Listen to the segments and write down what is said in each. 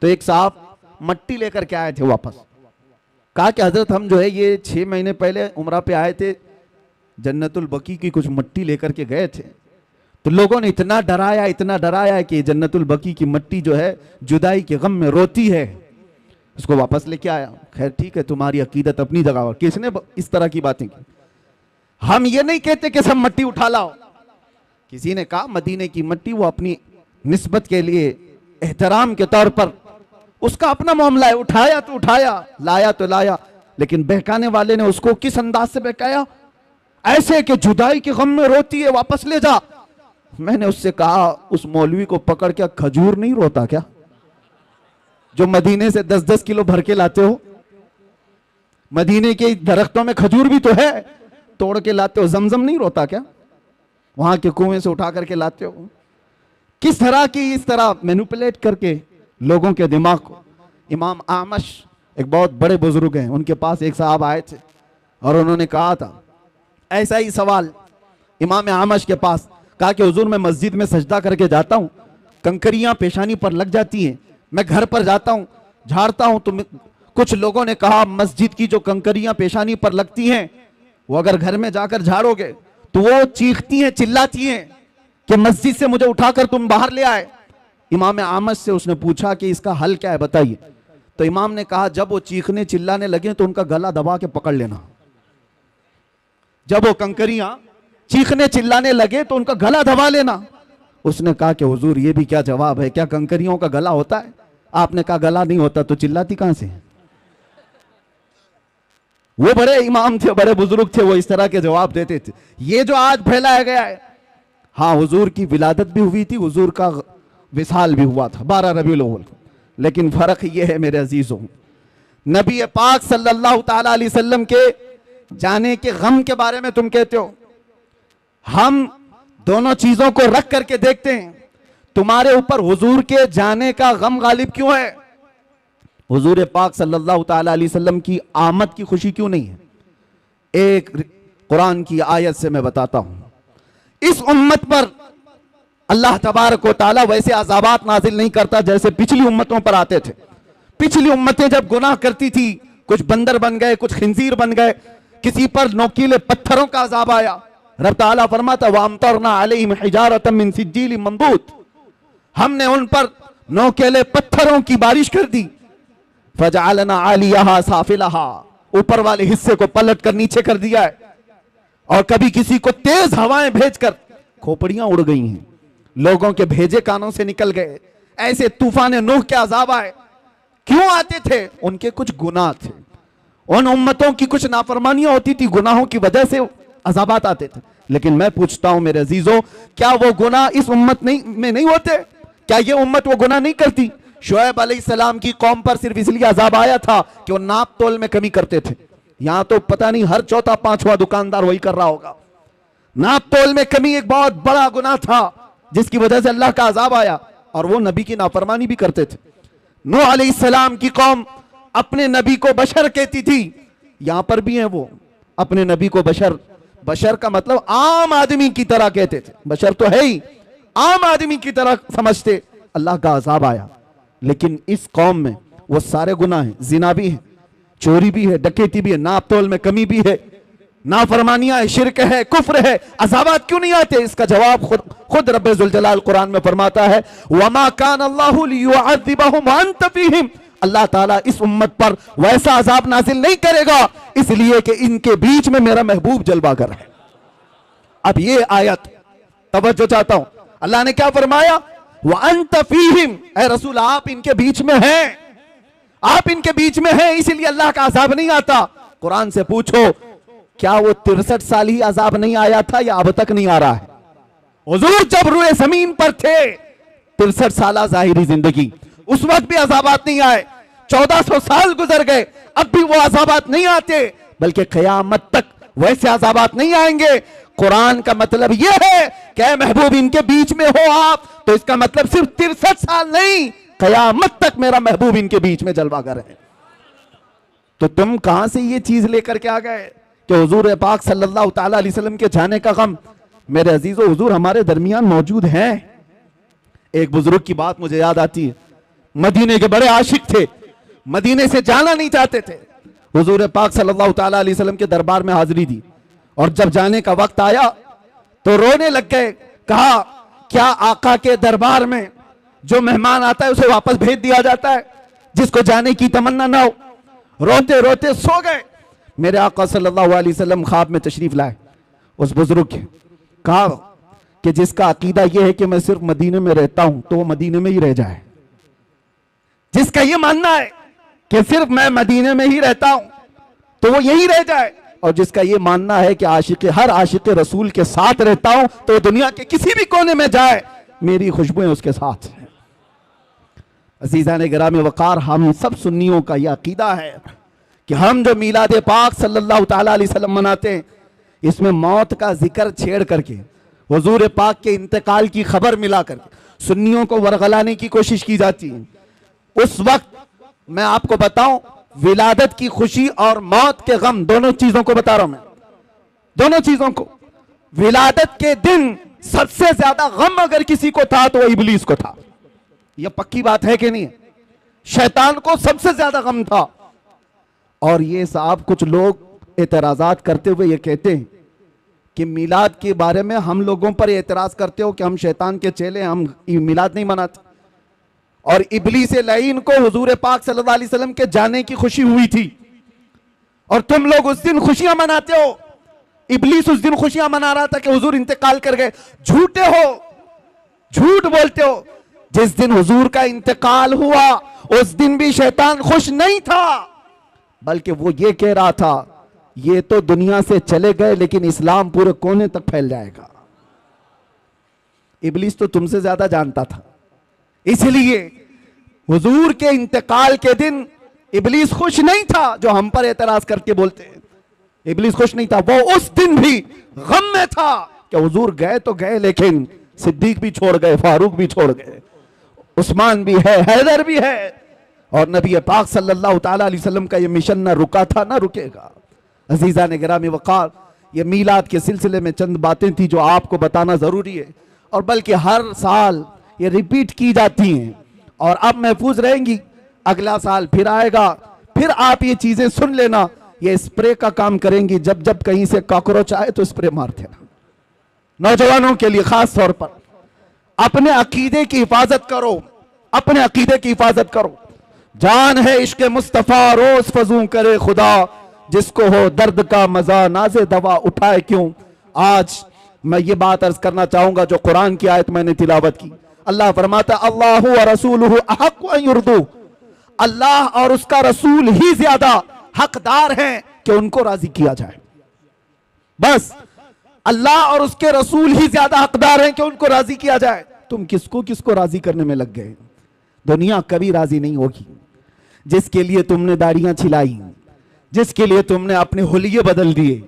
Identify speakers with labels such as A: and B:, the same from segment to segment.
A: तो एक साहब मट्टी लेकर के आए थे वापस। कहा कि हजरत हम जो है ये 6 महीने पहले उम्रा पे आए थे, जन्नतुल बकी की कुछ मट्टी लेकर के गए थे, तो लोगों ने इतना डराया कि जन्नतुल बकी की मट्टी जो है जुदाई के गम में रोती है, उसको वापस लेके आया। खैर ठीक है, तुम्हारी अकीदत अपनी जगह, किसने इस तरह की बातें की। हम ये नहीं कहते कि सब मट्टी उठा लाओ। किसी ने कहा मदीने की मट्टी वो अपनी निस्बत के लिए एहतराम के तौर पर उसका अपना मामला है, उठाया तो उठाया, लाया तो लाया, लेकिन बहकाने वाले ने उसको किस अंदाज से बहकाया, ऐसे कि जुदाई के गम में रोती है, वापस ले जा। मैंने उससे कहा उस मौलवी को पकड़ के खजूर नहीं रोता क्या, जो मदीने से 10-10 किलो भर के लाते हो? मदीने के दरख्तों में खजूर भी तो है, तोड़ के लाते हो। जमजम नहीं रोता क्या, वहां के कुएं से उठा करके लाते हो? किस तरह की इस तरह मैनिपुलेट करके लोगों के दिमाग को। इमाम आमश एक बहुत बड़े बुजुर्ग हैं, उनके पास एक साहब आए थे और उन्होंने कहा था ऐसा ही सवाल इमाम आमश के पास। कहा कि हुजूर मैं मस्जिद में सजदा करके जाता हूं, कंकरियां पेशानी पर लग जाती हैं, मैं घर पर जाता हूं झाड़ता हूं, तो कुछ लोगों ने कहा मस्जिद की जो कंकरियां पेशानी पर लगती हैं वो अगर घर में जाकर झाड़ोगे तो वो चीखती हैं, चिल्लाती हैं कि मस्जिद से मुझे उठाकर तुम बाहर ले आए। इमाम आमश से उसने पूछा कि इसका हल क्या है बताइए। तो इमाम ने कहा जब वो चीखने चिल्लाने लगे तो उनका गला दबा के पकड़ लेना। जब वो कंकरियां चीखने चिल्लाने लगे तो उनका गला दबा लेना। उसने कहा कि हुजूर ये भी क्या जवाब है, क्या कंकरियों का गला होता है? आपने कहा गला नहीं होता तो चिल्लाती कहां से? वो बड़े इमाम थे, बड़े बुजुर्ग थे, वो इस तरह के जवाब देते थे। ये जो आज फैलाया गया है, हाँ हुजूर की विलादत भी हुई थी, हुजूर का विसाल भी हुआ था 12 रबीउल अव्वल को, लेकिन फर्क ये है मेरे अजीजों, नबी पाक सल्लल्लाहु ताला अलैहि वसल्लम के जाने के गम के बारे में तुम कहते हो। हम दोनों चीजों को रख करके देखते हैं, तुम्हारे ऊपर हुजूर के जाने का गम गालिब क्यों है? हुजूर पाक सल्लल्लाहु ताला अलैहि वसल्लम की आमद की खुशी क्यों नहीं है? एक कुरान की आयत से मैं बताता हूं। इस उम्मत पर अल्लाह तबारक व तआला वैसे अज़ाबात नाजिल नहीं करता जैसे पिछली उम्मतों पर आते थे। पिछली उम्मतें जब गुनाह करती थी, कुछ बंदर बन गए, कुछ खिंजीर बन गए, किसी पर नोकीले पत्थरों का अज़ाब आया। रब ताला फरमाता वामतरना अलैहिम हिजारतम मिन सिज्जील मंदूद, हमने उन पर नोकीले पत्थरों की बारिश कर दी। फजअलना आलियहा साफिलहा, ऊपर वाले हिस्से को पलट कर नीचे कर दिया है, और कभी किसी को तेज हवाएं भेजकर खोपड़ियां उड़ गई हैं, लोगों के भेजे कानों से निकल गए। ऐसे तूफान नूह के अज़ाब आए। क्यों आते थे? उनके कुछ गुनाह थे, उन उम्मतों की कुछ नाफरमानियां होती थी, गुनाहों की वजह से अज़ाबात आते थे। लेकिन मैं पूछता हूं मेरे अजीजों, क्या वो गुनाह इस उम्मत में नहीं होते? क्या ये उम्मत वो गुनाह नहीं करती? शुएब अलैहिस्सलाम की कौम पर सिर्फ इसलिए अज़ाब आया था कि वो नाप तोल में कमी करते थे। यहां तो पता नहीं हर चौथा पांचवा दुकानदार वही कर रहा होगा। नाप तोल में कमी एक बहुत बड़ा गुनाह था जिसकी वजह से अल्लाह का अज़ाब आया, और वो नबी की नाफरमानी भी करते थे। नूह अलैहिस्सलाम की कौम अपने नबी को बशर कहती थी, यहां पर भी है वो अपने नबी को बशर। बशर का मतलब आम आदमी की तरह कहते थे, बशर तो है ही, आम आदमी की तरह समझते। अल्लाह का अज़ाब आया। लेकिन इस कौम में वो सारे गुनाह हैं, जिना भी है, चोरी भी है, डकैती भी है, नाप तोल में कमी भी है, नाफरमानियां है, शिरक है, कुफ्र है। अज़ाबात क्यों नहीं आते? इसका जवाब खुद रब्बे ज़ुल जलाल कुरान में फरमाता है वमा कान अल्लाहु लियुअज़्ज़िबहुम व अंत फीहिम, अल्लाह ताला इस उम्मत पर वैसा अज़ाब नाजिल नहीं करेगा इसलिए कि इनके बीच में मेरा महबूब जलवागर है। अब ये आयत तवज्जो चाहता हूं, अल्लाह ने क्या फरमाया? व अंत फीहिम, ऐ रसूल आप इनके बीच में हैं, आप इनके बीच में हैं, इसलिए अल्लाह का अज़ाब नहीं आता। कुरान से पूछो क्या वो 63 साल ही अज़ाब नहीं आया था या अब तक नहीं आ रहा है? हुजूर जब रुए जमीन पर थे 63 साल ज़ाहिरी जिंदगी, उस वक्त भी अज़ाबात नहीं आए। 1400 साल गुजर गए, अब भी वो अज़ाबात नहीं आते, बल्कि क़यामत तक वैसे अज़ाबात नहीं आएंगे। कुरान का मतलब यह है कि महबूब इनके बीच में हो आप, तो इसका मतलब सिर्फ 63 साल नहीं, क़यामत तक मेरा महबूब इनके बीच में जलवागर है। तो तुम कहां से ये चीज लेकर के आ गए कि हुजूर पाक सल्लल्लाहु ताला अलैहि वसल्लम के जाने का गम? मेरे अजीजों, हुजूर हमारे दरमियान मौजूद हैं। एक बुजुर्ग की बात मुझे याद आती है। मदीने के बड़े आशिक थे, मदीने से जाना नहीं चाहते थे। हुजूर पाक सल्लल्लाहु ताला अलैहि वसल्लम के दरबार में हाजिरी दी और जब जाने का वक्त आया तो रोने लग गए। कहा, क्या आका के दरबार में जो मेहमान आता है उसे वापस भेज दिया जाता है, जिसको जाने की तमन्ना ना हो? रोते रोते सो गए। मेरे आका सल्लल्लाहु अलैहि वसल्लम ख्वाब में तशरीफ लाए उस बुजुर्ग के। कहा कि जिसका अकीदा यह है कि मैं सिर्फ मदीने में रहता हूं तो वो मदीने में ही रह जाए। जिसका यह मानना है कि सिर्फ मैं मदीने में ही रहता हूं तो वो यही रह जाए, और जिसका यह मानना है कि हर आशिक रसूल के साथ रहता हूं तो दुनिया के किसी भी कोने में जाए, मेरी खुशबुएं उसके साथ हैं। अजीज़ान गिराम वक़ार, हम सब सुन्नियों का यह अकीदा है कि हम जो मीलाद पाक सल्लल्लाहु ताला अलैहि वसल्लम मनाते हैं, इसमें मौत का जिक्र छेड़ करके, हुजूर पाक के इंतकाल की खबर मिला करके सुन्नियों को वरगलाने की कोशिश की जाती है। उस वक्त मैं आपको बताऊं, विलादत की खुशी और मौत के गम, दोनों चीजों को बता रहा हूं मैं, दोनों चीजों को। विलादत के दिन सबसे ज्यादा गम अगर किसी को था तो वो इबलीस को था। यह पक्की बात है कि नहीं? शैतान को सबसे ज्यादा गम था। और ये साहब कुछ लोग एतराजात करते हुए ये कहते हैं कि मिलाद के बारे में हम लोगों पर एतराज करते हो कि हम शैतान के चेले, हम मिलाद नहीं मनाते। और इब्लीस लईन को हुजूर पाक सल्लल्लाहु अलैहि वसल्लम के जाने की खुशी हुई थी और तुम लोग उस दिन खुशियां मनाते हो। इब्लीस उस दिन खुशियां मना रहा था कि हुजूर इंतकाल कर गए। झूठे हो, झूठ बोलते हो। जिस दिन हुजूर का इंतकाल हुआ उस दिन भी शैतान खुश नहीं था, बल्कि वो ये कह रहा था ये तो दुनिया से चले गए लेकिन इस्लाम पूरे कोने तक फैल जाएगा। इब्लीस तो तुमसे ज्यादा जानता था, इसलिए हुजूर के इंतकाल के दिन इब्लीस खुश नहीं था जो हम पर एतराज करके बोलते हैं। इब्लीस खुश नहीं था, वो उस दिन भी गम में था कि हुजूर गए तो गए लेकिन सिद्दीक भी छोड़ गए, फारूक भी छोड़ गए, उस्मान भी है, हैदर भी है, और नबी पाक सल्लल्लाहु ताला अलैहि वसल्लम का ये मिशन ना रुका था ना रुकेगा। अजीज़ा ने गिरामी वक़ार, ये मीलाद के सिलसिले में चंद बातें थी जो आपको बताना जरूरी है, और बल्कि हर साल ये रिपीट की जाती हैं और अब महफूज रहेंगी। अगला साल फिर आएगा, फिर आप ये चीजें सुन लेना। ये स्प्रे का काम करेंगी, जब जब कहीं से कॉकरोच आए तो स्प्रे मार देना। नौजवानों के लिए खास तौर पर अपने अकीदे की हिफाजत करो, अपने अकीदे की हिफाजत करो। जान है इश्क मुस्तफा रोज फजू करे खुदा, जिसको हो दर्द का मजा नाज़े दवा उठाए क्यों। आज मैं ये बात अर्ज करना चाहूंगा जो कुरान की आयत मैंने तिलावत की। अल्लाह फरमाता अल्लाहु व रसूलुहु अहक्कु अन युर्दू, अल्लाह और उसका रसूल ही ज्यादा हकदार हैं कि उनको राजी किया जाए। बस अल्लाह और उसके रसूल ही ज्यादा हकदार हैं कि उनको राजी किया जाए। तुम किसको किसको राजी करने में लग गए? दुनिया कभी राजी नहीं होगी। जिसके लिए तुमने दाढ़ियां छिलाई, जिसके लिए तुमने अपने हुलिये बदल दिए,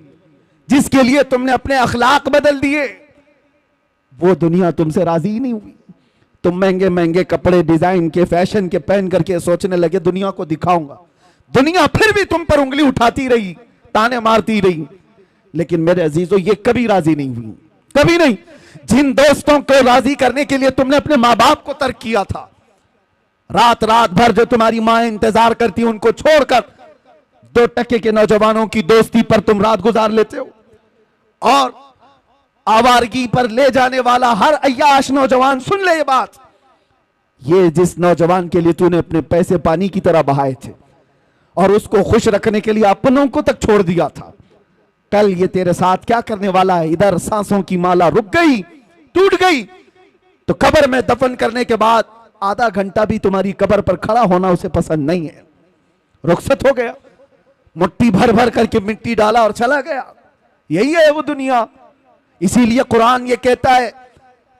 A: जिसके लिए तुमने अपने अखलाक बदल दिए, वो दुनिया तुमसे राजी ही नहीं हुई। तुम महंगे महंगे कपड़े डिजाइन के, फैशन के पहन करके सोचने लगे दुनिया को दिखाऊंगा। दुनिया फिर भी तुम पर उंगली उठाती रही, ताने मारती रही, लेकिन मेरे अजीजों ये कभी राजी नहीं हुई, कभी नहीं। जिन दोस्तों को राजी करने के लिए तुमने अपने माँ बाप को तर्क किया था, रात रात भर जो तुम्हारी माँ इंतजार करती उनको छोड़कर 2% के नौजवानों की दोस्ती पर तुम रात गुजार लेते हो, और आवारगी पर ले जाने वाला हर अय्याश नौजवान, सुन ले ये बात, ये जिस नौजवान के लिए तूने अपने पैसे पानी की तरह बहाए थे और उसको खुश रखने के लिए अपनों को तक छोड़ दिया था, कल ये तेरे साथ क्या करने वाला है। इधर सांसों की माला रुक गई, टूट गई, तो कब्र में दफन करने के बाद आधा घंटा भी तुम्हारी कब्र पर खड़ा होना उसे पसंद नहीं है। रुखसत हो गया, मुट्ठी भर भर करके मिट्टी डाला और चला गया। यही है वो दुनिया। इसीलिए कुरान ये कहता है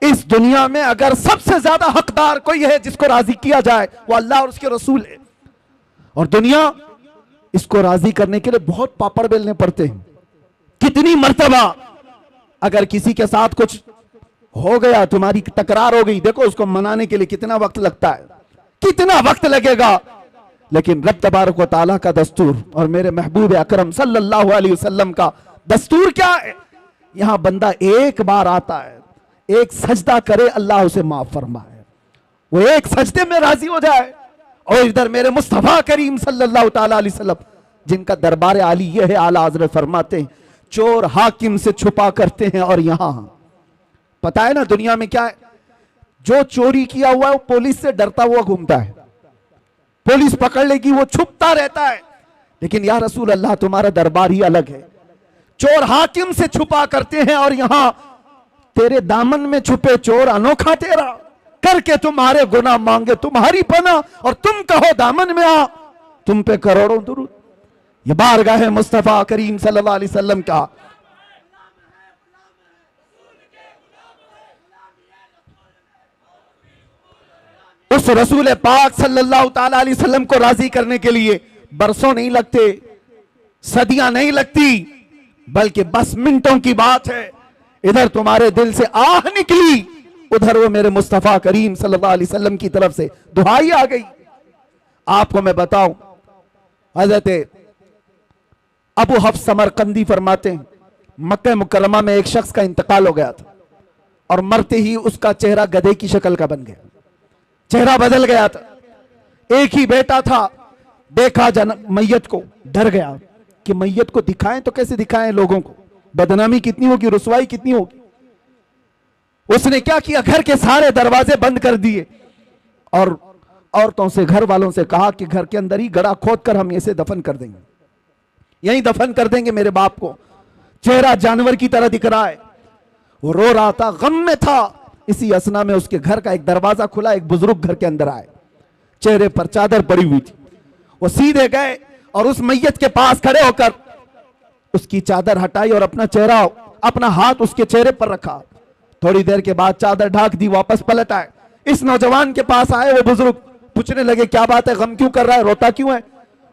A: इस दुनिया में अगर सबसे ज्यादा हकदार कोई है जिसको राजी किया जाए वो अल्लाह और उसके रसूल है, और दुनिया इसको राजी करने के लिए बहुत पापड़ बेलने पड़ते हैं। कितनी मर्तबा अगर किसी के साथ कुछ हो गया, तुम्हारी तकरार हो गई, देखो उसको मनाने के लिए कितना वक्त लगता है, कितना वक्त लगेगा, लेकिन रब तबारक व तआला का दस्तूर और मेरे महबूब अकरम सल्लल्लाहु अलैहि वसल्लम का दस्तूर क्या है? यहां बंदा एक बार आता है, एक सजदा करे, अल्लाह उसे माफ फरमाए, वो एक सजदे में राजी हो जाए। और इधर मेरे मुस्तफा करीम सल्लल्लाहु ताला अलैहि वसल्लम, जिनका दरबार आली ये है, आला हज़रत फरमाते हैं चोर हाकिम से छुपा करते हैं। और यहां पता है ना दुनिया में क्या है, जो चोरी किया हुआ है वो पुलिस से डरता हुआ घूमता है, पुलिस पकड़ लेगी वो छुपता रहता है। लेकिन या रसूल अल्लाह तुम्हारा दरबार ही अलग है, चोर हाकिम से छुपा करते हैं और यहां तेरे दामन में छुपे चोर अनोखा तेरा, करके तुम्हारे गुनाह मांगे तुम्हारी पनाह, और तुम कहो दामन में आ, तुम पे करोड़ों दुरूद। ये बारगाह है मुस्तफा करीम सल्लल्लाहु अलैहि वसल्लम का। उस रसूल पाक सल्लल्लाहु ताला अलैहि वसल्लम को राजी करने के लिए बरसों नहीं लगते, सदियां नहीं लगती, बल्कि बस मिनटों की बात है। इधर तुम्हारे दिल से आह निकली, उधर वो मेरे मुस्तफा करीम सल्लल्लाहु अलैहि वसल्लम की तरफ से दुहाई आ गई। आपको मैं बताऊं, हजरत अबू हफ्स समरकंदी फरमाते हैं मक्का मुकर्रमा में एक शख्स का इंतकाल हो गया था और मरते ही उसका चेहरा गधे की शक्ल का बन गया, चेहरा बदल गया था। एक ही बेटा था, देखा मैयत को, डर गया कि मैयत को दिखाएं तो कैसे दिखाएं, लोगों को बदनामी कितनी होगी, रुसवाई कितनी होगी। उसने क्या किया, घर के सारे दरवाजे बंद कर दिए और औरतों से, घर वालों से कहा कि घर के अंदर ही गड्ढा खोद कर हम इसे दफन कर देंगे, यहीं दफन कर देंगे मेरे बाप को। चेहरा जानवर की तरह दिख रहा है, वो रो रहा था, गम में था। इसी असना में उसके घर का एक दरवाजा खुला, एक बुजुर्ग घर के अंदर आए, चेहरे पर चादर पड़ी हुई थी। वो सीधे गए और उस मैयत के पास खड़े होकर उसकी चादर हटाई और अपना चेहरा, अपना हाथ उसके चेहरे पर रखा। थोड़ी देर के बाद चादर ढाक दी, वापस पलट आए। इस नौजवान के पास आए वो बुजुर्ग, पूछने लगे क्या बात है, गम क्यों कर रहा है, रोता क्यों है।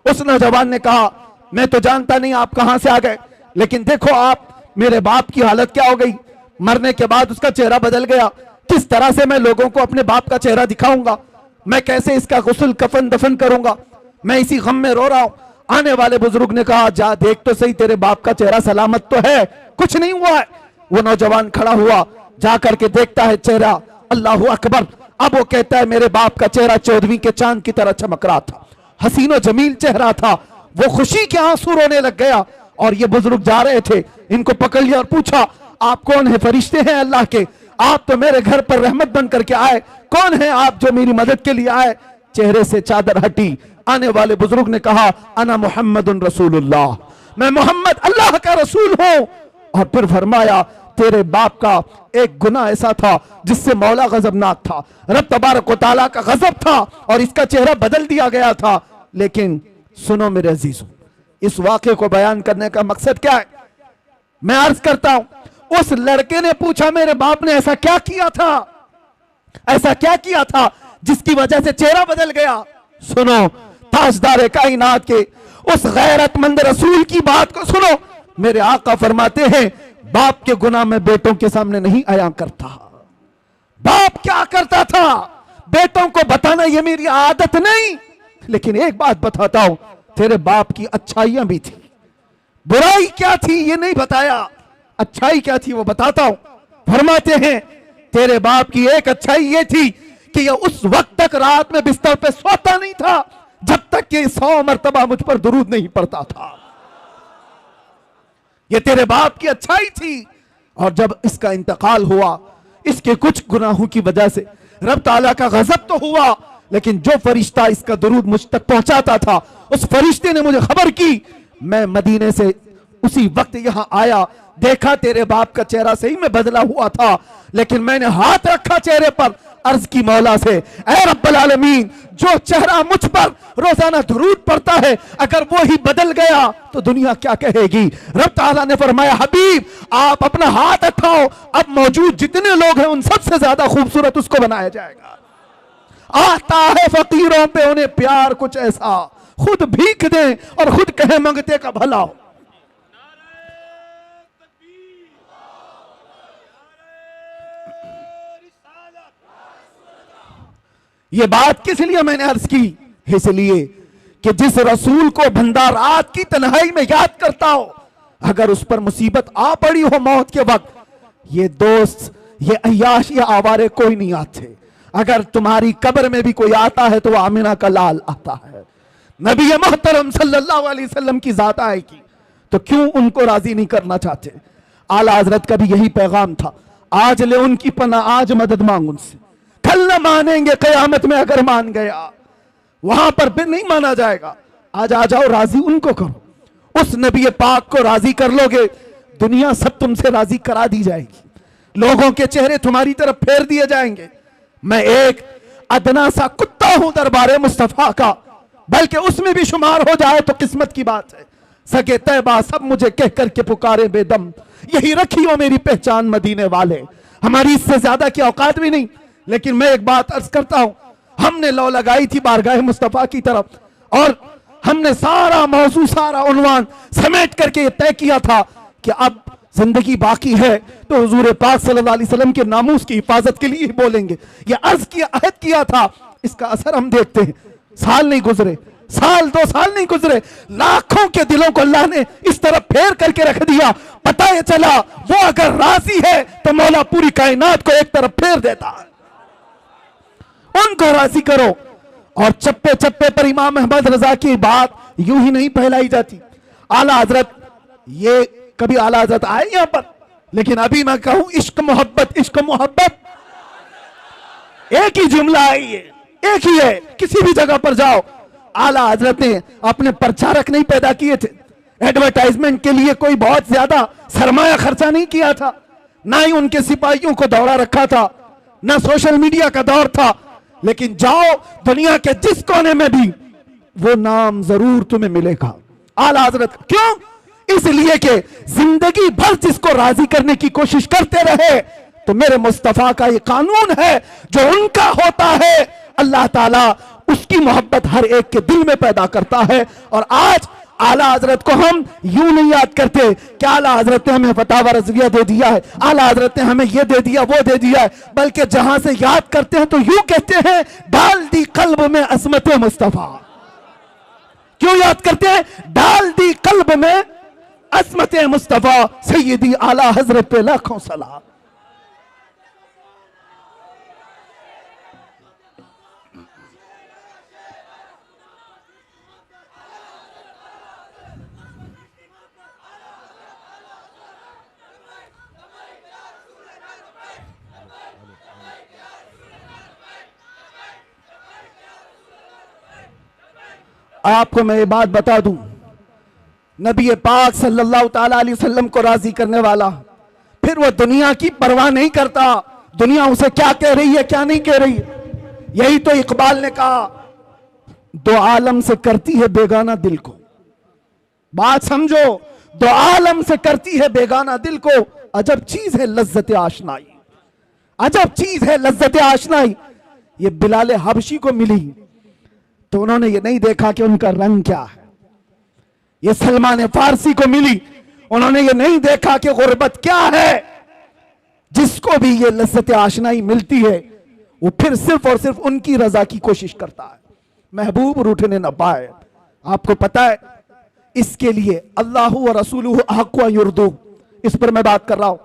A: उस नौजवान ने कहा मैं तो जानता नहीं आप कहां से आ गए, लेकिन देखो आप मेरे बाप की हालत क्या हो गई, मरने के बाद उसका चेहरा बदल गया, किस तरह से मैं लोगों को अपने बाप का चेहरा दिखाऊंगा, मैं कैसे इसका गुस्ल कफन दफन करूंगा, मैं इसी गम में रो रहा हूं। आने वाले बुजुर्ग ने कहा जा देख तो सही, तेरे बाप का चेहरा सलामत तो है, कुछ नहीं हुआ है। वो नौजवान खड़ा हुआ, जा करके देखता है चेहरा, अल्लाहू अकबर। अब वो कहता है मेरे बाप का चेहरा 14वीं के चांद की तरह चमक रहा था, हसीनो जमील चेहरा था। वो खुशी के आंसू रोने लग गया। और ये बुजुर्ग जा रहे थे, इनको पकड़ लिया और पूछा आप कौन है, फरिश्ते हैं अल्लाह के, आप तो मेरे घर पर रहमत बन करके आए, कौन है आप जो मेरी मदद के लिए आए। चेहरे से चादर हटी, आने वाले बुजुर्ग ने कहा अना मुहम्मदुन रसूलुल्लाह, मैं मोहम्मद अल्लाह का रसूल हूं। और फिर फरमाया तेरे बाप का एक गुनाह ऐसा था जिससे मौला गजबनाक था, रब तबारक व तआला का गजब था और इसका चेहरा बदल दिया गया था। लेकिन सुनो मेरे अजीजों, इस वाक़े को बयान करने का मकसद क्या है, मैं अर्ज करता हूं। उस लड़के ने पूछा मेरे बाप ने ऐसा क्या किया था, ऐसा क्या किया था जिसकी वजह से चेहरा बदल गया। सुनो ताजदार कायनात के उस गैरतमंद रसूल की बात को सुनो। मेरे आका फरमाते हैं बाप के गुनाह में बेटों के सामने नहीं आया करता। बाप क्या करता था, बेटों को बताना ये मेरी आदत नहीं, लेकिन एक बात बताता हूं, तेरे बाप की अच्छाइयां भी थी, बुराई क्या थी ये नहीं बताया, अच्छाई क्या थी वो बताता हूं। फरमाते हैं तेरे बाप की एक अच्छाई ये थी कि ये उस वक्त तक रात में बिस्तर पे सोता नहीं था जब तक कि 100 मरतबा मुझ पर दुरूद नहीं पड़ता था। ये तेरे बाप की अच्छाई थी। और जब इसका इंतकाल हुआ, इसके कुछ गुनाहों की वजह से रब ताला का गजब तो हुआ, लेकिन जो फरिश्ता इसका दुरूद मुझ तक पहुंचाता था उस फरिश्ते ने मुझे खबर की। मैं मदीने से उसी वक्त यहां आया, देखा तेरे बाप का चेहरा सही में बदला हुआ था, लेकिन मैंने हाथ रखा चेहरे पर, अर्ज की मौला से ऐ रब्बुल आलमीन, जो चेहरा मुझ पर रोजाना दुरूद पड़ता है अगर वो ही बदल गया तो दुनिया क्या कहेगी। रब ताला ने फरमाया हबीब आप अपना हाथ उठाओ, अब मौजूद जितने लोग हैं उन सबसे ज्यादा खूबसूरत उसको बनाया जाएगा। आता है फकीरों पे उन्हें प्यार कुछ ऐसा, खुद भीख दें और खुद कहे मंगते का भला हो। ये बात किस लिए मैंने अर्ज की, इसलिए कि जिस रसूल को बंदा रात की तन्हाई में याद करता हो, अगर उस पर मुसीबत आ पड़ी हो मौत के वक्त, ये दोस्त ये अय्याश ये आवारे कोई नहीं आते। अगर तुम्हारी कब्र में भी कोई आता है तो वो आमिना का लाल आता है, नबी मोहतरम सल्लल्लाहु अलैहि वसल्लम की जात आएगी, तो क्यों उनको राजी नहीं करना चाहते? आला हजरत का भी यही पैगाम था, आज ले उनकी पना, आज मदद मांग उनसे, कल न मानेंगे कयामत में अगर मान गया, वहां पर फिर नहीं माना जाएगा। आज आ जाओ, राजी उनको करो, उस नबी पाक को राजी कर लोगे, दुनिया सब तुमसे राजी करा दी जाएगी, लोगों के चेहरे तुम्हारी तरफ फेर दिए जाएंगे। मैं एक अदना सा कुत्ता हूं दरबारे मुस्तफा का, बल्कि उसमें भी शुमार हो जाए तो किस्मत की बात है। सके तैबा सब मुझे कह करके पुकारे बेदम, यही रखी हो मेरी पहचान मदीने वाले। हमारी इससे ज्यादा की औकात भी नहीं, लेकिन मैं एक बात अर्ज करता हूं, हमने लौ लगाई थी बारगाह मुस्तफा की तरफ, और हमने सारा मौजू, सारा उन्वान समेट करके तय किया था कि अब जिंदगी बाकी है तो हुजूर पाक सल्लल्लाहु अलैहि वसल्लम के नामूस की हिफाजत के लिए ही बोलेंगे। यह अर्ज किया, अहद किया था, इसका असर हम देखते हैं। साल नहीं गुजरे, साल 2 साल नहीं गुजरे, लाखों के दिलों को अल्लाह ने इस तरफ फेर करके रख दिया। पता ये चला वो अगर राजी है तो मौला पूरी कायनात को एक तरफ फेर देता है। उनको राजी करो। और चप्पे चप्पे पर इमाम अहमद रजा की बात यूं ही नहीं फैलाई जाती। आला हजरत, ये कभी आला हजरत आए यहां पर, लेकिन अभी मैं कहूं इश्क मोहब्बत, इश्क मोहब्बत एक ही जुमला आई है, एक ही है, किसी भी जगह पर जाओ। आला हजरत ने अपने प्रचारक नहीं पैदा किए थे, एडवर्टाइजमेंट के लिए कोई बहुत ज्यादा सरमाया खर्चा नहीं किया था, ना ही उनके सिपाहियों को दौड़ा रखा था, ना सोशल मीडिया का दौर था। लेकिन जाओ दुनिया के जिस कोने में भी वो नाम जरूर तुम्हें मिलेगा, आला हजरत। क्यों? इसलिए कि जिंदगी भर जिसको राजी करने की कोशिश करते रहे, तो मेरे मुस्तफा का ये कानून है, जो उनका होता है अल्लाह ताला उसकी मोहब्बत हर एक के दिल में पैदा करता है। और आज आला हजरत को हम यूं नहीं याद करते कि आला हजरत ने हमें फतावा रज़विया दे दिया है, आला हजरत ने हमें ये दे दिया, वो दे दिया है, बल्कि जहां से याद करते हैं तो यूं कहते हैं, डाल दी कल्ब में अज़मत मुस्तफा। क्यों याद करते हैं? डाल दी कल्ब में अज़मत मुस्तफा सैयदी आला हजरत पे लाखों सलाम। आपको मैं ये बात बता दूं, नबी पाक सल्लल्लाहु ताला अलैहि वसल्लम को राजी करने वाला, फिर वो दुनिया की परवाह नहीं करता, दुनिया उसे क्या कह रही है क्या नहीं कह रही है। यही तो इकबाल ने कहा, दो आलम से करती है बेगाना दिल को। बात समझो, दो आलम से करती है बेगाना दिल को, अजब चीज है लज्जत आशनाई, अजब चीज है लज्जत आशनाई। ये बिलाल हबशी को मिली तो उन्होंने ये नहीं देखा कि उनका रंग क्या है, ये सलमान फारसी को मिली, उन्होंने ये नहीं देखा कि गुर्बत क्या है। जिसको भी ये लज्जत आशनाई मिलती है वो फिर सिर्फ और सिर्फ उनकी रजा की कोशिश करता है, महबूब रूठने न पाए। आपको पता है इसके लिए अल्लाह व रसूलुहु अहक्कु अन युर्दू, इस पर मैं बात कर रहा हूं।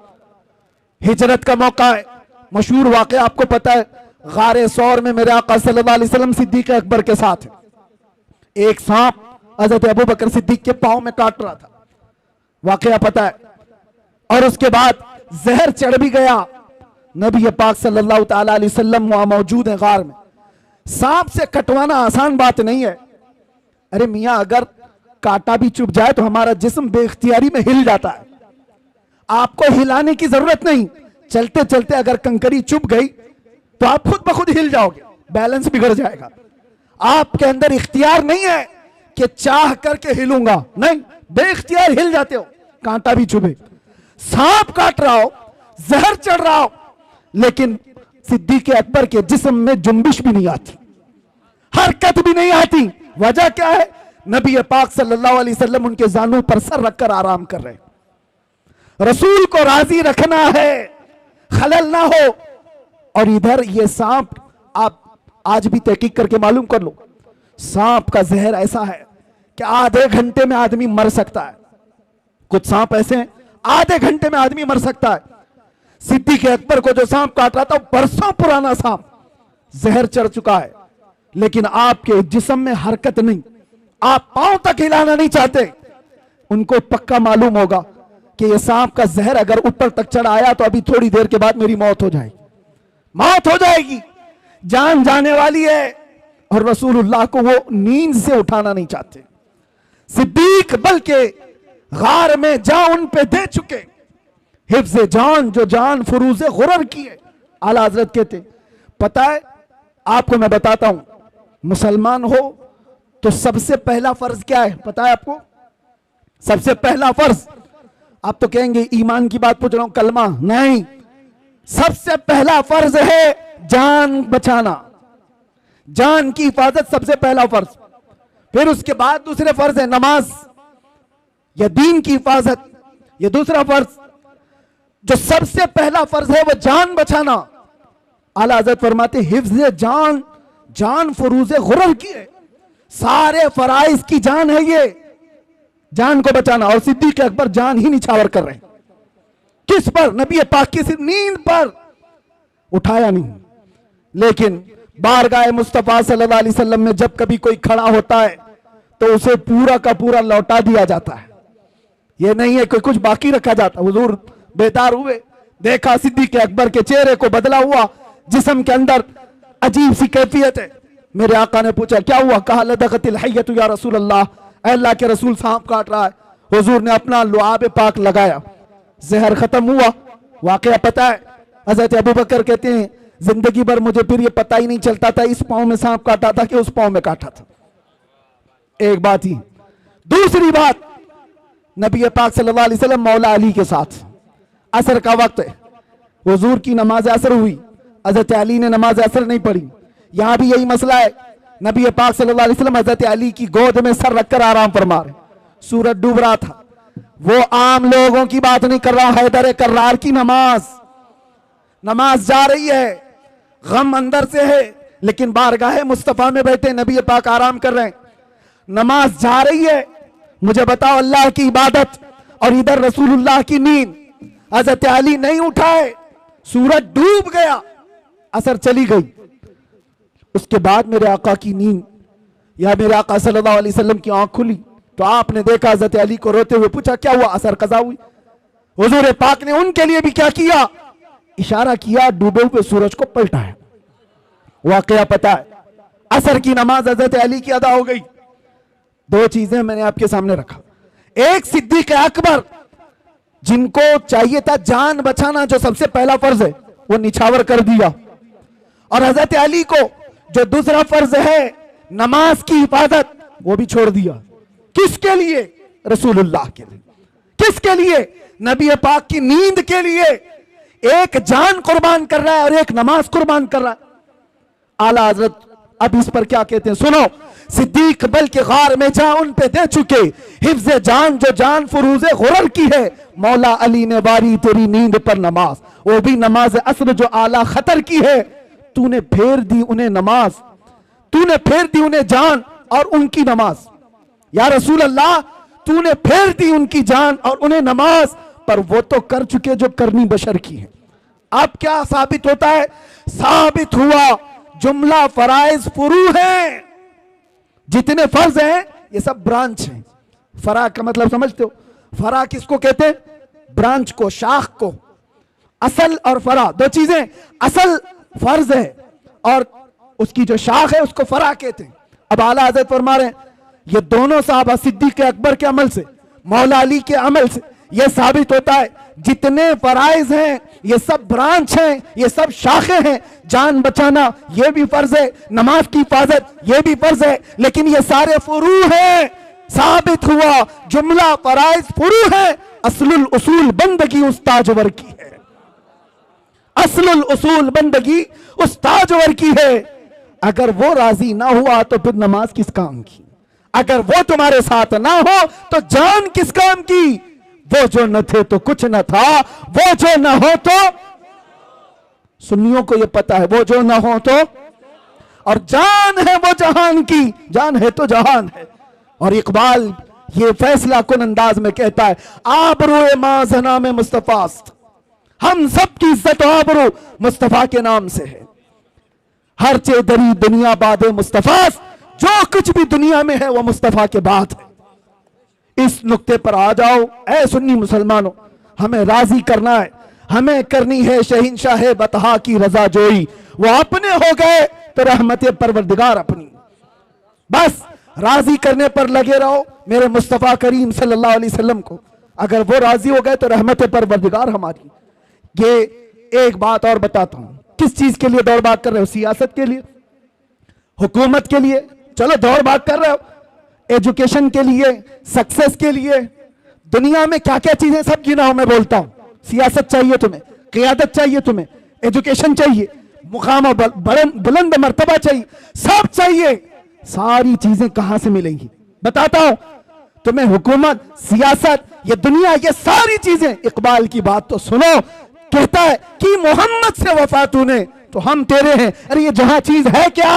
A: हिजरत का मौका है, मशहूर वाक़या आपको पता है, गारे सौर में मेरे आका सल्लल्लाहु अलैहि वसल्लम सिद्दीक अकबर के साथ एक सांप हजरत अबू बकर सिद्दीक के पांव में काट रहा था, वाक़या पता है। और उसके बाद जहर चढ़ भी गया, नबी पाक सल्लल्लाहु ताला अलैहि वसल्लम वहां मौजूद है गार में। सांप से कटवाना आसान बात नहीं है। अरे मियां, अगर कांटा भी चुभ जाए तो हमारा जिस्म बेख्तियारी में हिल जाता है, आपको हिलाने की जरूरत नहीं। चलते चलते अगर कंकरी चुभ गई तो आप खुद ब खुद हिल जाओगे, बैलेंस बिगड़ जाएगा। आपके अंदर इख्तियार नहीं है कि चाह करके हिलूंगा, नहीं, बेइख्तियार हिल जाते हो, कांटा भी चुभे, सांप काट रहा हो, जहर चढ़ रहा हो, लेकिन सिद्दीक अकबर के जिस्म में जुम्बिश भी नहीं आती, हरकत भी नहीं आती। वजह क्या है? नबी पाक सल्लल्लाहु अलैहि वसल्लम उनके जानों पर सर रखकर आराम कर रहे हैं। रसूल को राजी रखना है, खलल ना हो। और इधर ये सांप, आप आज भी तहकीक करके मालूम कर लो, सांप का जहर ऐसा है कि आधे घंटे में आदमी मर सकता है। कुछ सांप ऐसे हैं आधे घंटे में आदमी मर सकता है। सिद्दीक अकबर को जो सांप काट रहा था बरसों पुराना सांप, जहर चढ़ चुका है, लेकिन आपके जिस्म में हरकत नहीं, आप पांव तक हिलाना नहीं चाहते। उनको पक्का मालूम होगा कि ये सांप का जहर अगर ऊपर तक चढ़ आया तो अभी थोड़ी देर के बाद मेरी मौत हो जाएगी, मौत हो जाएगी, जान जाने वाली है। और रसूलुल्लाह को वो नींद से उठाना नहीं चाहते। सिद्दीक बल्कि गार में जा उन पे दे चुके, हिफ्ज़े जान जो जान फुरूज़े गुरर की है। आला हज़रत कहते, पता है आपको मैं बताता हूं, मुसलमान हो तो सबसे पहला फर्ज क्या है पता है आपको? सबसे पहला फर्ज, आप तो कहेंगे ईमान की बात पूछ रहा हूं, कलमा नहीं, सबसे पहला फर्ज है जान बचाना, जान की हिफाजत सबसे पहला फर्ज। फिर उसके बाद दूसरे फर्ज है नमाज या दीन की हिफाजत, ये दूसरा फर्ज। जो सबसे पहला फर्ज है वो जान बचाना। आला हज़रत फरमाते हिफ्ज़े जान, जान फुरूज़े गुरर की है, सारे फराइज की जान है ये, जान को बचाना। और सिद्दीक़ अकबर जान ही निछावर कर रहे हैं, किस पर? नबी पाक की नींद पर। उठाया नहीं, लेकिन बारगाह मुस्तफा सल्लल्लाहु अलैहि वसल्लम में जब कभी कोई खड़ा होता है तो उसे पूरा का पूरा लौटा दिया जाता है। यह नहीं है कि कुछ बाकी रखा जाता। हुजूर बेदार हुए, देखा सिद्दीक़ अकबर के चेहरे को बदला हुआ, जिस्म के अंदर अजीब सी कैफियत है। मेरे आका ने पूछा क्या हुआ? कहा लदगतिल हय्यतु या रसूल अल्लाह, अल्लाह के रसूल सांप काट रहा है। हुजूर ने अपना लुआब पाक लगाया, जहर खत्म हुआ। वाकया पता है, हज़रत अबू बकर कहते हैं जिंदगी भर मुझे फिर ये पता ही नहीं चलता था इस पांव में सांप काटा था कि उस पांव में काटा था। एक बात ही। दूसरी बात, नबी पाक सल्लल्लाहु अलैहि वसल्लम मौला अली के साथ, असर का वक्त है, हुजूर की नमाज असर हुई, हज़रत अली ने नमाज असर नहीं पढ़ी। यहां भी यही मसला है, नबी पाक सल्लल्लाहु अलैहि वसल्लम हज़रत अली की गोद में सर रखकर आराम फरमा रहे, सूरज डूब रहा था। वो आम लोगों की बात नहीं कर रहा, हैदर कर्रार की नमाज जा रही है, गम अंदर से है, लेकिन बारगाह मुस्तफा में बैठे नबी पाक आराम कर रहे हैं, नमाज जा रही है। मुझे बताओ, अल्लाह की इबादत और इधर रसूलुल्लाह की नींद। हज़रत अली नहीं उठाए, सूरज डूब गया, असर चली गई। उसके बाद मेरे आका की नींद या मेरे आका सल्लल्लाहु अलैहि वसल्लम की आंख खुली तो आपने देखा हज़रत अली को रोते हुए, पूछा क्या हुआ? असर कज़ा हुई। हुजूर पाक ने उनके लिए भी क्या किया? इशारा किया, डूबे हुए सूरज को पलटाया। वाकया पता है, असर की नमाज हज़रत अली की अदा हो गई। दो चीजें मैंने आपके सामने रखा, एक सिद्दीक़ अकबर जिनको चाहिए था जान बचाना, जो सबसे पहला फर्ज है वो निछावर कर दिया, और हज़रत अली को जो दूसरा फर्ज है नमाज की हिफाजत वो भी छोड़ दिया। किसके लिए? रसूलुल्लाह के लिए। किसके लिए? नबी पाक की नींद के लिए। एक जान कुर्बान कर रहा है और एक नमाज कुर्बान कर रहा है। आला हज़रत अब इस पर क्या कहते हैं सुनो। सिद्दीक बल्कि गार में जा उन पे दे चुके, हिफ्ज़े जान जो जान फुरूज़े गुरर की है, मौला अली ने बारी तेरी नींद पर नमाज, वो भी नमाज असर जो आला खतर की है। तूने फेर दी उन्हें नमाज, तूने फेर दी उन्हें जान और उनकी नमाज। या रसूल अल्लाह, तूने फेर दी उनकी जान और उन्हें नमाज, पर वो तो कर चुके जो करनी बशर की है। अब क्या साबित होता है? साबित हुआ जुमला फराइज फुरू है, जितने फर्ज हैं ये सब ब्रांच हैं। फरा का मतलब समझते हो? फरा किसको कहते हैं? ब्रांच को, शाख को। असल और फरा दो चीजें, असल फर्ज है और उसकी जो शाख है उसको फरा कहते हैं। अब आला हज़रत फरमा रहे हैं ये दोनों साहबा सिद्दीक़ अकबर के अमल से, मौला अली के अमल से यह साबित होता है जितने फराइज हैं ये सब ब्रांच हैं, ये सब शाखें हैं। जान बचाना ये भी फर्ज है, नमाज की हिफाजत ये भी फर्ज है, लेकिन ये सारे फुरू हैं। साबित हुआ जुमला फराइज फुरू है। असलुल उसूल बंदगी उस ताजवर की है, असलुल उसूल बंदगी उस ताजवर की है। अगर वो राजी ना हुआ तो फिर नमाज किस काम की? अगर वो तुम्हारे साथ ना हो तो जान किस काम की? वो जो न थे तो कुछ न था, वो जो न हो तो, सुन्नियों को ये पता है, वो जो न हो तो, और जान है वो जहान की, जान है तो जहान है। और इकबाल ये फैसला कुन अंदाज में कहता है आबरू माजना में मुस्तफास्त, हम सब की इज्जत आबरू मुस्तफा के नाम से है। हर चेदरी दुनिया बाद मुस्तफा, जो कुछ भी दुनिया में है वो मुस्तफा के बाद है। इस नुक्ते पर आ जाओ ऐ सुन्नी मुसलमानों, हमें राजी करना है, हमें करनी है शहंशाह बतहा की रजा जोई। वो अपने हो गए तो रहमत परवरदिगार अपनी। बस राजी करने पर लगे रहो मेरे मुस्तफा करीम सल्लल्लाहु अलैहि वसल्लम को। अगर वो राजी हो गए तो रहमत परवरदिगार हमारी। ये एक बात और बताता हूं, किस चीज के लिए दौड़ भाग कर रहे हो? सियासत के लिए, हुकूमत के लिए, चलो दौड़ भाग कर रहे हो, एजुकेशन के लिए, सक्सेस के लिए, दुनिया में क्या क्या चीजें सब गिनाओ, मैं बोलता हूं। सियासत चाहिए तुम्हें, क़ियादत चाहिए तुम्हें, एजुकेशन चाहिए, मुकाम बुलंद मर्तबा चाहिए, सब चाहिए। सारी चीजें कहां से मिलेंगी? बताता हूं तुम्हें। हुकूमत, सियासत, ये दुनिया, ये सारी चीजें। इकबाल की बात तो सुनो, कहता है कि मोहम्मद से वफा तूने तो हम तेरे हैं। अरे ये जहां चीज है क्या?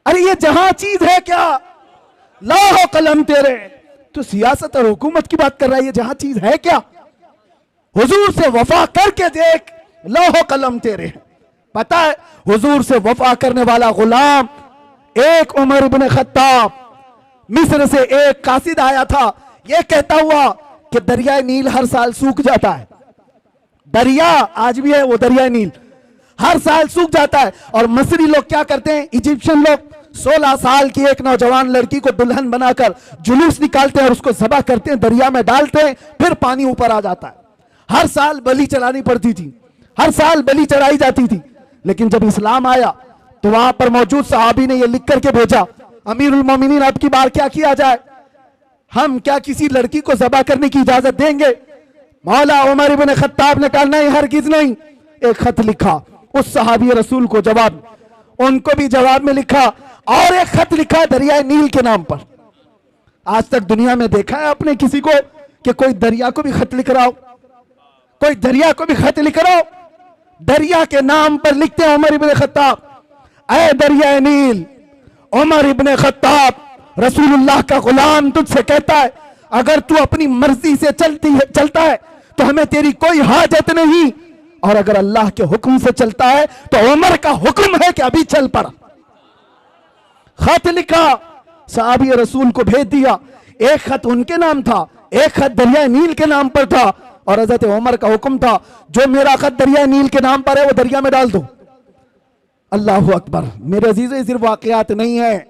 A: अरे ये जहां चीज है क्या? लौह कलम तेरे। तो सियासत और हुकूमत की बात कर रहा है, ये जहां चीज है क्या? हुजूर से वफा करके देख, लौह कलम तेरे हैं। पता है हुजूर से वफा करने वाला गुलाम एक उमर इब्न खत्ताब, मिस्र से एक कासिद आया था, यह कहता हुआ कि दरियाए नील हर साल सूख जाता है। दरिया आज भी है, वो दरियाए नील हर साल सूख जाता है। और मिस्री लोग क्या करते हैं, इजिप्शियन लोग 16 साल की एक नौजवान लड़की को दुल्हन बनाकर जुलूस निकालते हैं और उसको ज़बह करते हैं, दरिया में डालते हैं, फिर पानी ऊपर आ जाता है। हर साल बलि चढ़ानी पड़ती थी, हर साल बलि चढ़ाई जाती थी। लेकिन जब इस्लाम आया तो वहां पर मौजूद सहाबी ने यह लिख करके भेजा, अमीरुल मोमिनीन अब की बार क्या किया जाए, हम क्या किसी लड़की को ज़बह करने की इजाजत देंगे? मौला उमर इब्न खत्ताब ने कहा नहीं, हरगिज नहीं। एक खत लिखा उस सहाबी रसूल को जवाब, उनको भी जवाब में लिखा, और एक खत लिखा दरियाए नील के नाम पर। आज तक दुनिया में देखा है आपने किसी को कि कोई दरिया को भी खत लिख रहा हो? कोई दरिया को भी खत लिख रहा हो? दरिया के नाम पर लिखते हैं उमर इब्न खत्ताब, ऐ दरियाए नील, उमर इब्न खत्ताब रसूलुल्लाह का गुलाम तुझसे कहता है, अगर तू अपनी मर्जी से चलता है तो हमें तेरी कोई हाजत नहीं, और अगर अल्लाह के हुक्म से चलता है तो उमर का हुक्म है कि अभी चल पड़ा। खत लिखा, सहाबी रसूल को भेज दिया। एक खत उनके नाम था, एक खत दरिया नील के नाम पर था, और हजरत उमर का हुक्म था जो मेरा खत दरिया नील के नाम पर है वो दरिया में डाल दो। अल्लाह अकबर। मेरे अजीज़ों, सिर्फ वाकयात नहीं है,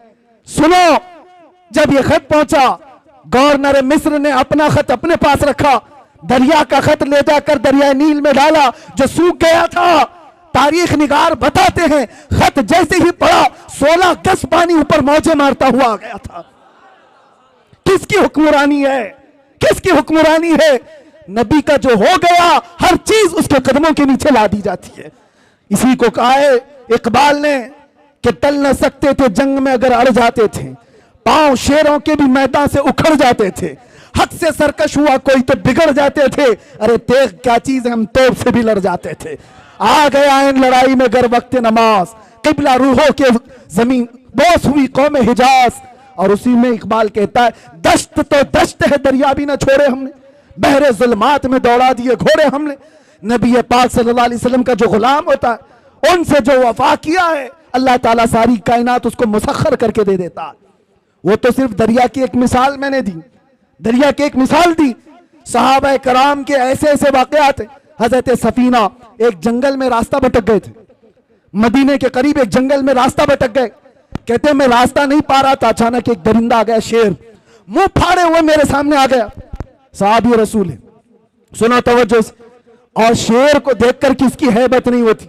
A: सुनो। जब यह खत पहुंचा, गवर्नर मिस्र ने अपना खत अपने पास रखा, दरिया का खत ले जाकर दरिया नील में डाला जो सूख गया था। तारीख निगार बताते हैं खत जैसे ही पड़ा 16 गज पानी ऊपर मौजे मारता हुआ आ गया था। किसकी हुक्मरानी है? किसकी हुक्मरानी है? नबी का जो हो गया, हर चीज उसके कदमों के नीचे ला दी जाती है। इसी को कहा है इकबाल ने कि टल न सकते थे जंग में अगर अड़ जाते थे, पांव शेरों के भी मैदान से उखड़ जाते थे, हक से सरकश हुआ कोई तो बिगड़ जाते थे, अरे तेग क्या चीज हम तोप से भी लड़ जाते थे। आ गया इन लड़ाई में गर वक्त नमाज, किबला रूहों के जमीन बोस हुई कौम हिजाज। और उसी में इकबाल कहता है, दश्त तो दश्त है दरिया भी न छोड़े हमने, बहरे जुल्मात में दौड़ा दिए घोड़े हमने। नबी पाक सल्लल्लाहु अलैहि वसल्लम का जो गुलाम होता है, उनसे जो वफा किया है, अल्लाह ताला सारी कायनात उसको मुसख्खर करके दे देता है। वो तो सिर्फ दरिया की एक मिसाल मैंने दी, दरिया की एक मिसाल दी। सहाबा कराम के ऐसे ऐसे वाकयात। हजरत सफीना एक जंगल में रास्ता भटक गए थे, मदीने के करीब एक जंगल में रास्ता भटक गए। कहते मैं रास्ता नहीं पा रहा था, अचानक एक दरिंदा आ गया, शेर मुंह फाड़े हुए मेरे सामने आ गया। साहबी रसूल है, सुनो तवज्जो से। और शेर को देखकर किसकी हैबत नहीं होती,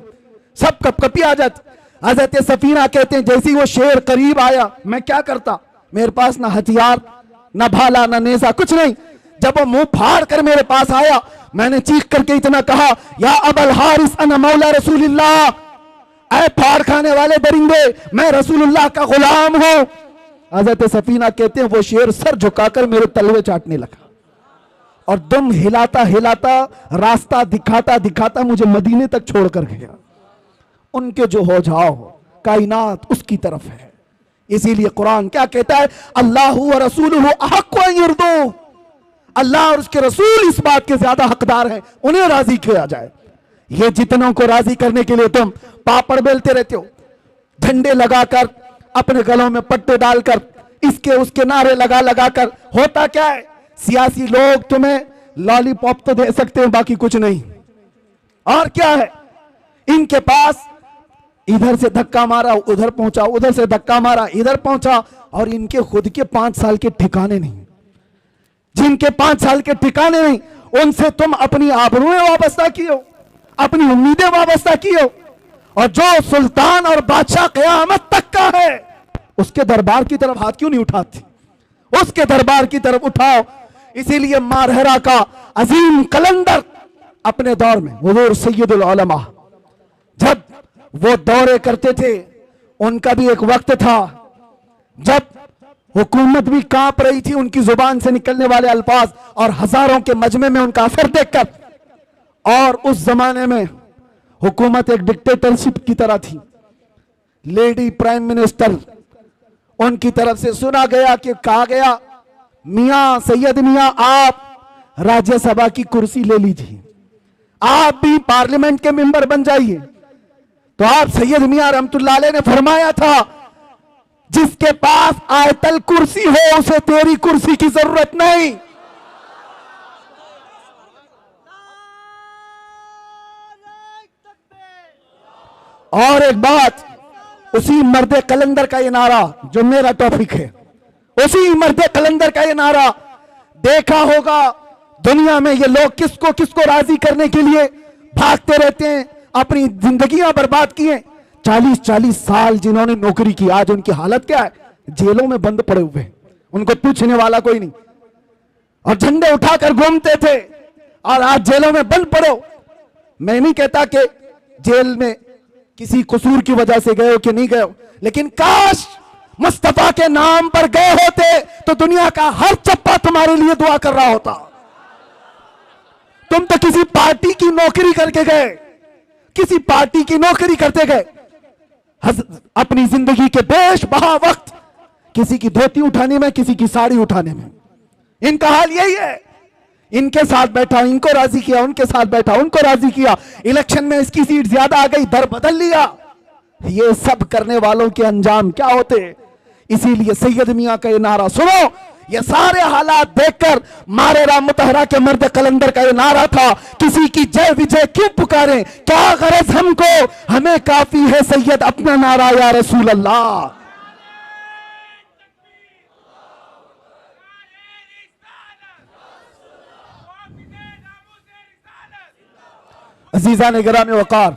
A: सब कपकपी आ जाती। हजरत सफीना कहते हैं जैसे ही वो शेर करीब आया, मैं क्या करता, मेरे पास ना हथियार, ना भाला, ना नेजा, कुछ नहीं। जब वो मुंह फाड़ कर मेरे पास आया, मैंने चीख करके इतना कहा, या अबल हारिस अना मौला रसूलुल्लाह, ऐ फाड़ खाने वाले दरिंदे, मैं रसूलुल्लाह का गुलाम हूं। हजरत सफीना कहते हैं वो शेर सर झुकाकर मेरे तलवे चाटने लगा और दुम हिलाता हिलाता, रास्ता दिखाता दिखाता मुझे मदीने तक छोड़कर गया। उनके जो हो जाओ कायनात उसकी तरफ है। इसीलिए कुरान क्या कहता है, अल्लाह व रसूलुहु अहक्कु अन युर्दूह, अल्लाह और उसके रसूल इस बात के ज्यादा हकदार हैं उन्हें राजी किया जाए। ये जितनों को राजी करने के लिए तुम पापड़ बेलते रहते हो, झंडे लगाकर, अपने गलों में पट्टे डालकर, इसके उसके नारे लगा लगा कर। होता क्या है, सियासी लोग तुम्हें लॉलीपॉप तो दे सकते हैं, बाकी कुछ नहीं। और क्या है, इनके पास इधर से धक्का मारा उधर पहुंचा, उधर से धक्का मारा इधर पहुंचा, और इनके खुद के 5 साल के ठिकाने नहीं। जिनके 5 साल के ठिकाने नहीं, उनसे तुम अपनी आबरूएं वाबस्ता की हो, अपनी उम्मीदें वाबस्ता की हो। और जो सुल्तान और बादशाह क़यामत तक का है, उसके दरबार की तरफ हाथ क्यों नहीं उठाती? उसके दरबार की तरफ उठाओ। इसीलिए मारहरा का अजीम कलंदर अपने दौर में हुजूर सैयदुल उलमा जब वो दौरे करते थे, उनका भी एक वक्त था जब हुकूमत भी कांप रही थी उनकी जुबान से निकलने वाले अल्फाज और हजारों के मजमे में उनका असर देखकर। और उस जमाने में हुकूमत एक डिक्टेटरशिप की तरह थी। लेडी प्राइम मिनिस्टर, उनकी तरफ से सुना गया कि कहा गया, मियां सैयद मियां आप राज्यसभा की कुर्सी ले लीजिए, आप भी पार्लियामेंट के मेंबर बन जाइए। तो आप सैयद मियां रहमतुल्लाह अलैह ने फरमाया था, जिसके पास आयतल कुर्सी हो उसे तेरी कुर्सी की जरूरत नहीं। और एक बात, उसी मर्दे कलंदर का ये नारा जो मेरा टॉपिक है, उसी मर्दे कलंदर का ये नारा, देखा होगा दुनिया में ये लोग किसको किसको राजी करने के लिए भागते रहते हैं, अपनी जिंदगियां बर्बाद किए। 40-40 साल जिन्होंने नौकरी की, आज उनकी हालत क्या है? जेलों में बंद पड़े हुए, उनको पूछने वाला कोई नहीं, और झंडे उठाकर घूमते थे और आज जेलों में बंद पड़ो। मैं नहीं कहता कि जेल में किसी कसूर की वजह से गए हो कि नहीं गए हो, लेकिन काश मुस्तफा के नाम पर गए होते तो दुनिया का हर चप्पा तुम्हारे लिए दुआ कर रहा होता। तुम तो किसी पार्टी की नौकरी करके गए, किसी पार्टी की नौकरी करते गए, अपनी जिंदगी के बेश बहा वक्त किसी की धोती उठाने में, किसी की साड़ी उठाने में। इनका हाल यही है, इनके साथ बैठा इनको राजी किया, उनके साथ बैठा उनको राजी किया, इलेक्शन में इसकी सीट ज्यादा आ गई, दर बदल लिया। ये सब करने वालों के अंजाम क्या होते? इसीलिए सैयद मियां का ये नारा सुनो, ये सारे हालात देखकर मारेरा मुतहरा के मर्द कलंदर का ये नारा था, किसी की जय विजय क्यों पुकारें, क्या गरज हमको, हमें काफी है सैयद अपना नारा या रसूल अल्लाह। अजीजा ने गिरामी वकार,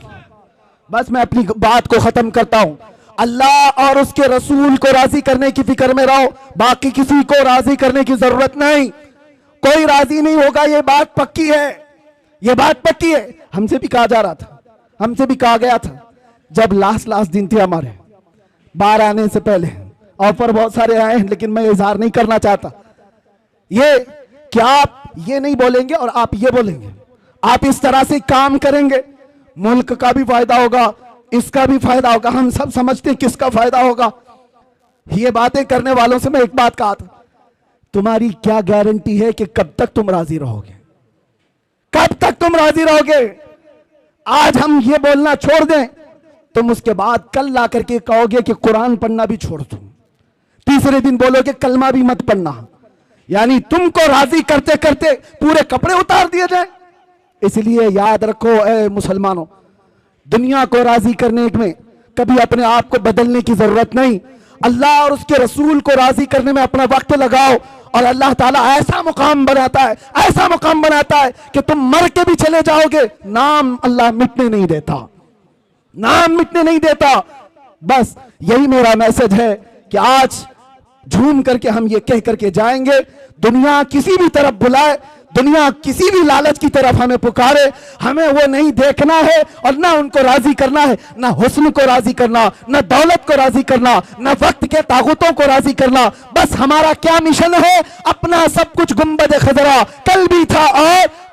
A: बस मैं अपनी बात को खत्म करता हूं। अल्लाह और उसके रसूल को राजी करने की फिक्र में रहो, बाकी किसी को राजी करने की जरूरत नहीं। कोई राजी नहीं होगा, ये बात पक्की है, ये बात पक्की है। हमसे भी कहा जा रहा था, हमसे भी कहा गया था, जब लास्ट दिन थे हमारे बाहर आने से पहले, ऑफर बहुत सारे आए हैं लेकिन मैं इजहार नहीं करना चाहता, ये क्या आप ये नहीं बोलेंगे और आप ये बोलेंगे, आप इस तरह से काम करेंगे, मुल्क का भी फायदा होगा, इसका भी फायदा होगा, हम सब समझते हैं किसका फायदा होगा। ये बातें करने वालों से मैं एक बात कहा था, तुम्हारी क्या गारंटी है कि कब तक तुम राजी रहोगे, कब तक तुम राजी रहोगे? आज हम ये बोलना छोड़ दें, तुम उसके बाद कल ला करके कहोगे कि कुरान पढ़ना भी छोड़ दो, तीसरे दिन बोलोगे कलमा भी मत पढ़ना, यानी तुमको राजी करते करते पूरे कपड़े उतार दिए जाए। इसलिए याद रखो ए मुसलमानों, दुनिया को राजी करने में कभी अपने आप को बदलने की जरूरत नहीं, अल्लाह और उसके रसूल को राजी करने में अपना वक्त लगाओ, और अल्लाह ताला ऐसा मुकाम बनाता है, ऐसा मुकाम बनाता है कि तुम मर के भी चले जाओगे, नाम अल्लाह मिटने नहीं देता, नाम मिटने नहीं देता। बस यही मेरा मैसेज है कि आज झूम करके हम ये कह करके जाएंगे, दुनिया किसी भी तरफ बुलाए, दुनिया किसी भी लालच की तरफ हमें पुकारे, हमें वो नहीं देखना है और ना उनको राजी करना है, ना हुस्न को राजी करना, ना दौलत को राजी करना, ना वक्त के ताकतों को राजी करना। बस हमारा क्या मिशन है, अपना सब कुछ गुंबद खजरा कल भी था और